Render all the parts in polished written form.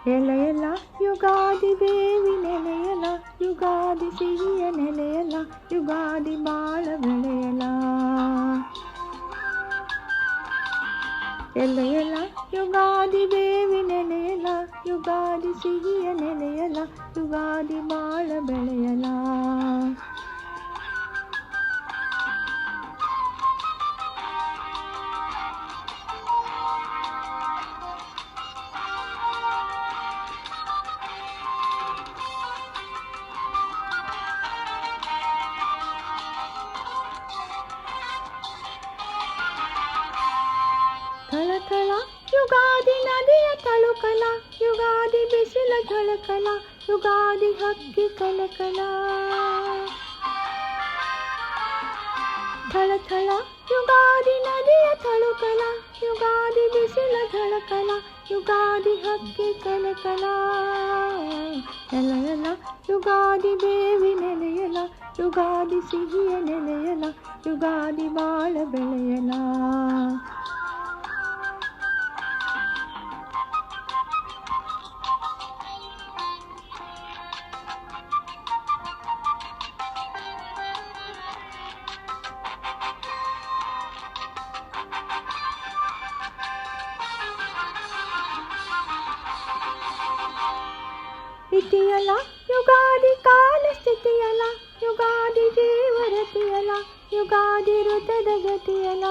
ಎಲ ಎಲ ಯುಗಾದಿ ಬೇವಿ ನೆಲೆಯಲ, ಯುಗಾದಿ ಸಿಹಿಯ ನೆಲೆಯಲ, ಯುಗಾದಿ ಬಾಳ ಬೆಳೆಯಲ. ಎಲ ಎಲ ಯುಗಾದಿ ಬೇವಿ ನೆಲೆಯಲ, ಯುಗಾದಿ ಸಿಹಿಯ ನೆಲೆಯಲ, ಯುಗಾದಿ ಬಾಳ ಬೆಳೆಯಲ. ಥಳಥಳ ಯುಗಾದಿ ನದಿಯ ತಳುಕಲ, ಯುಗಾದಿ ಬಿಸಿಲ ಝಳಕಲ, ಯುಗಾದಿ ಹಕ್ಕಿ ಕಲಕಲ. ಥಳಥಳ ಯುಗಾದಿ ನದಿಯ ತಳುಕಲ, ಯುಗಾದಿ ಬಿಸಿಲ ಝಳಕಲ, ಯುಗಾದಿ ಹಕ್ಕಿ ಕಲಕಲ. ಎಲ ಎಲ ಯುಗಾದಿ ಬೇವಿ ನೆಲೆಯಲ, ಯುಗಾದಿ ಸಿಹಿಯ ನೆಲೆಯಲ, ಯುಗಾದಿ ಬಾಳ ಬೆಳೆಯಲ. ಇತಿಯಲ ಯುಗಾದಿ ಕಾಲ ಸ್ಥಿತಿಯಲ, ಯುಗಾದಿ ಜೀವರತಿಯಲ, ಯುಗಾದಿ ಋತದ ಗತಿಯಲ.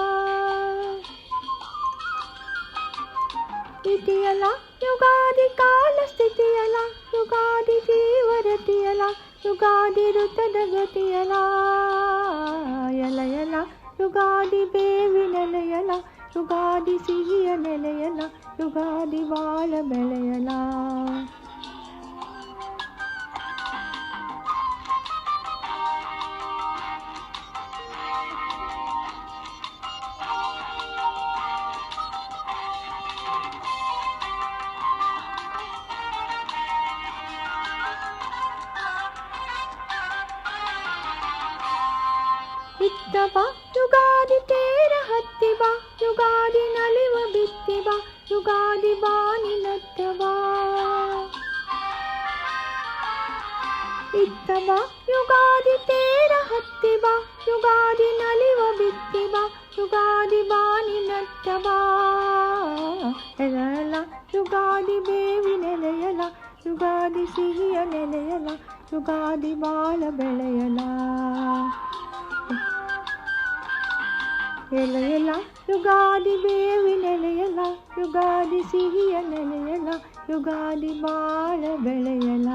ಇತಿಯಲ ಯುಗಾದಿ ಕಾಲ ಸ್ಥಿತಿಯಲ, ಯುಗಾದಿ ಜೀವರತಿಯಲ, ಯುಗಾದಿ ಋತದ ಗತಿಯಲ. ಎಲ ಎಲ ಯುಗಾದಿ ಬೇವಿ ನೆಲೆಯಲ, ಯುಗಾದಿ ಸಿಹಿಯ ನೆಲೆಯಲ, ಯುಗಾದಿ ಬಾಳ ಬೆಳೆಯಲ. ಇತ್ತ ಬಾ ಯುಗಾದಿ ತೇರ ಹತ್ತಿ ಬಾ, ಯುಗಾದಿ ನಲಿವ ಬಿತ್ತಿ ಬಾ, ಯುಗಾದಿ ಬಾನಿ ನತ್ತ ಬಾ. ಇತ್ತ ಬಾ ಯುಗಾದಿ ತೇರ ಹತ್ತಿ ಬಾ, ಯುಗಾದಿ ನಲಿವ ಬಿತ್ತಿ ಬಾ, ಯುಗಾದಿ ಬಾನಿ ನತ್ತ ಬಾ. ಎಲ ಎಲ ಯುಗಾದಿ ಬೇವಿ ನೆಲೆಯಲ, ಯುಗಾದಿ ಸಿಹಿಯ ನೆಲೆಯಲ, ಯುಗಾದಿ ಬಾಳ ಬೆಳೆಯಲ. ಎಲ ಎಲ ಯುಗಾದಿ ಬೇವಿ ನೆಲೆಯಲ, ಯುಗಾದಿ ಸಿಹಿಯ ನೆಲೆಯಲ, ಯುಗಾದಿ ಬಾಳ ಬೆಳೆಯಲ.